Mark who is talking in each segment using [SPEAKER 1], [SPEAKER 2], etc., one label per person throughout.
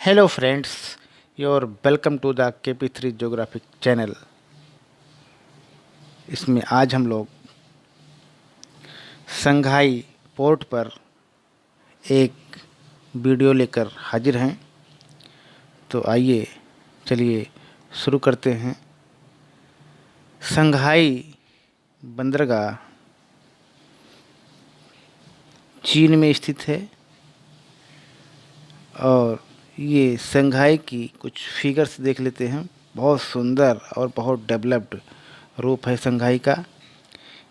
[SPEAKER 1] Hello friends, you're welcome to the KP3 Geographic channel. इसमें आज हम लोग संघाई पोर्ट पर एक वीडियो लेकर हाजिर हैं। तो आइए चलिए शुरू करते हैं। संघाई बंदरगाह चीन में स्थित है और ये संघाई की कुछ फिगर्स देख लेते हैं। बहुत सुंदर और बहुत डेवलप्ड रूप है संघाई का।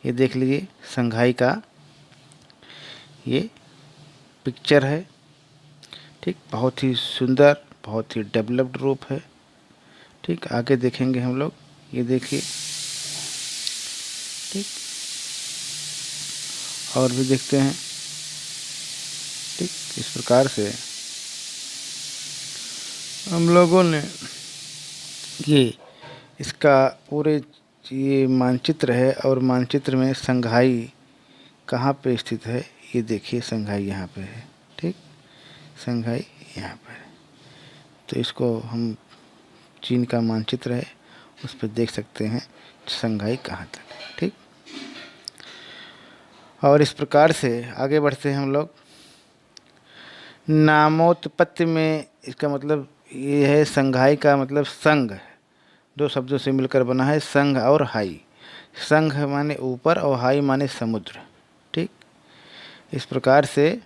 [SPEAKER 1] ये देख लीजिए संघाई का ये पिक्चर है। ठीक, बहुत ही सुंदर, बहुत ही डेवलप्ड रूप है। ठीक, आगे देखेंगे हम लोग। ये देखिए, ठीक, और भी देखते हैं। ठीक, इस प्रकार से हम लोगों ने ये इसका पूरे ये मानचित्र है और मानचित्र में संघाई कहाँ पे स्थित है ये देखिए। संघाई यहाँ पे है। ठीक, संघाई यहाँ पे है। तो इसको हम चीन का मानचित्र है उस पर देख सकते हैं संघाई कहाँ तक है। ठीक, और इस प्रकार से आगे बढ़ते हैं हम लोग। नामोत्पत्ति में इसका मतलब ये है, संघाई का मतलब संघ, दो शब्दों से मिलकर बना है, संघ और हाई। संघ माने ऊपर और हाई माने समुद्र। ठीक, इस प्रकार से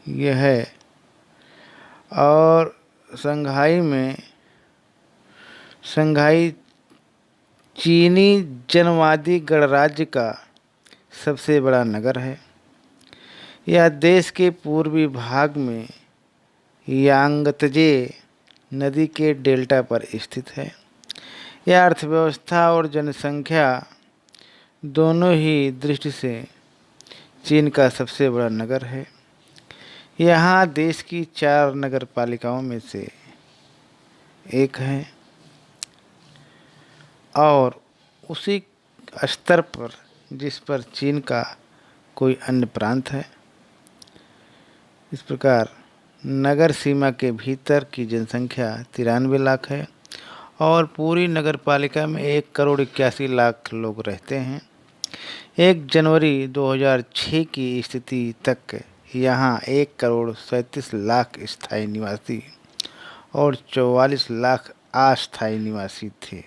[SPEAKER 1] यह है। और संघाई में संघाई चीनी जनवादी गणराज्य का सबसे बड़ा नगर है। यह देश के पूर्वी भाग में यांगत्जे नदी के डेल्टा पर स्थित है। यह अर्थव्यवस्था और जनसंख्या दोनों ही दृष्टि से चीन का सबसे बड़ा नगर है। यहाँ देश की 4 नगर पालिकाओं में से एक है और उसी स्तर पर जिस पर चीन का कोई अन्य प्रांत है। इस प्रकार नगर सीमा के भीतर की जनसंख्या 93 लाख है और पूरी नगर पालिका में 1,81,00,000 लोग रहते हैं। 1 जनवरी 2006 की स्थिति तक यहाँ 1,37,00,000 स्थायी निवासी और 44 लाख अस्थायी निवासी थे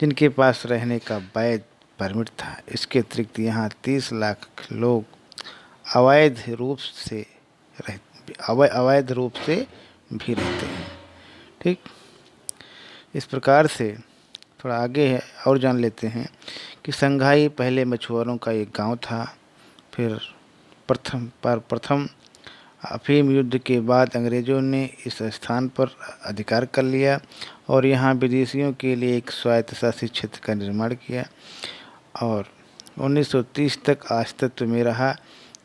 [SPEAKER 1] जिनके पास रहने का वैध परमिट था। इसके अतिरिक्त यहाँ 30 लाख लोग अवैध रूप से भी रहते हैं। ठीक, इस प्रकार से थोड़ा आगे है और जान लेते हैं कि संघाई पहले मछुआरों का एक गांव था। फिर प्रथम अफीम युद्ध के बाद अंग्रेज़ों ने इस स्थान पर अधिकार कर लिया और यहाँ विदेशियों के लिए एक स्वायत्तशासी क्षेत्र का निर्माण किया और 1930 तक अस्तित्व में रहा,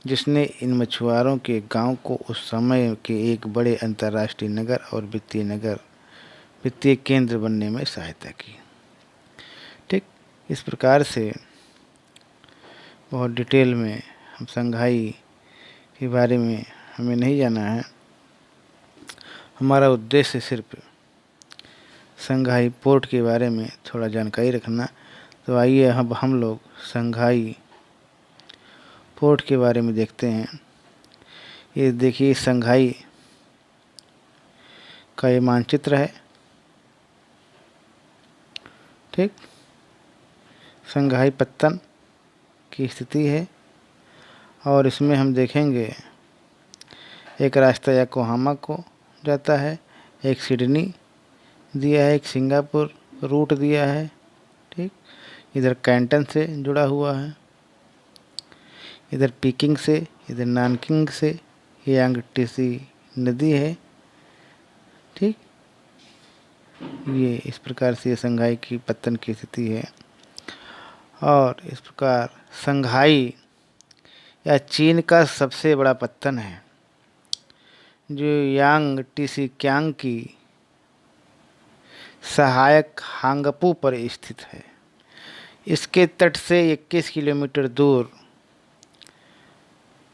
[SPEAKER 1] जिसने इन मछुआरों के गांव को उस समय के एक बड़े अंतर्राष्ट्रीय नगर और वित्तीय केंद्र बनने में सहायता की। ठीक, इस प्रकार से बहुत डिटेल में हम संघाई के बारे में हमें नहीं जाना है। हमारा उद्देश्य सिर्फ संघाई पोर्ट के बारे में थोड़ा जानकारी रखना। तो आइए अब हम लोग संघाई पोर्ट के बारे में देखते हैं। ये देखिए संघाई का ये मानचित्र है। ठीक, संघाई पत्तन की स्थिति है और इसमें हम देखेंगे एक रास्ता योकोहामा को जाता है, एक सिडनी दिया है, एक सिंगापुर रूट दिया है। ठीक, इधर कैंटन से जुड़ा हुआ है, इधर पीकिंग से, इधर नानकिंग से यांगत्से नदी है। ठीक, ये इस प्रकार से संघाई की पत्तन की स्थिति है। और इस प्रकार संघाई या चीन का सबसे बड़ा पत्तन है जो यांगत्से क्यांग की सहायक हांगपू पर स्थित है। इसके तट से 21 किलोमीटर दूर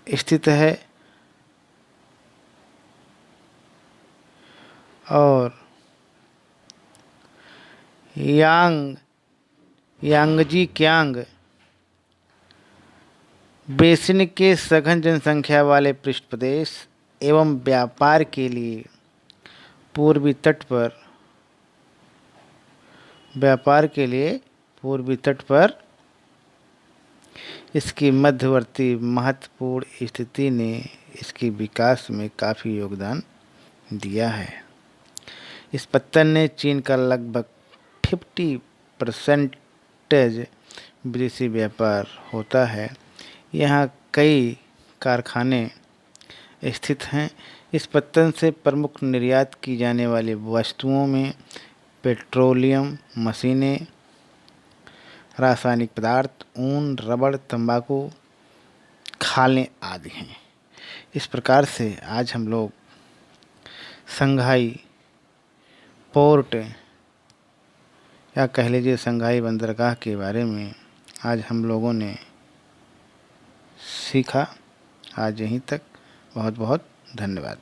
[SPEAKER 1] स्थित है और यांगजी क्यांग बेसिन के सघन जनसंख्या वाले पृष्ठ प्रदेश एवं व्यापार के लिए पूर्वी तट पर इसकी मध्यवर्ती महत्वपूर्ण स्थिति ने इसके विकास में काफ़ी योगदान दिया है। इस पत्तन ने चीन का लगभग 50% विदेशी व्यापार होता है। यहाँ कई कारखाने स्थित हैं। इस पत्तन से प्रमुख निर्यात की जाने वाली वस्तुओं में पेट्रोलियम, मशीनें, रासायनिक पदार्थ, ऊन, रबड़, तंबाकू, खालें आदि हैं। इस प्रकार से आज हम लोग संघाई पोर्ट या कह लीजिए संघाई बंदरगाह के बारे में आज हम लोगों ने सीखा। आज यहीं तक। बहुत बहुत धन्यवाद।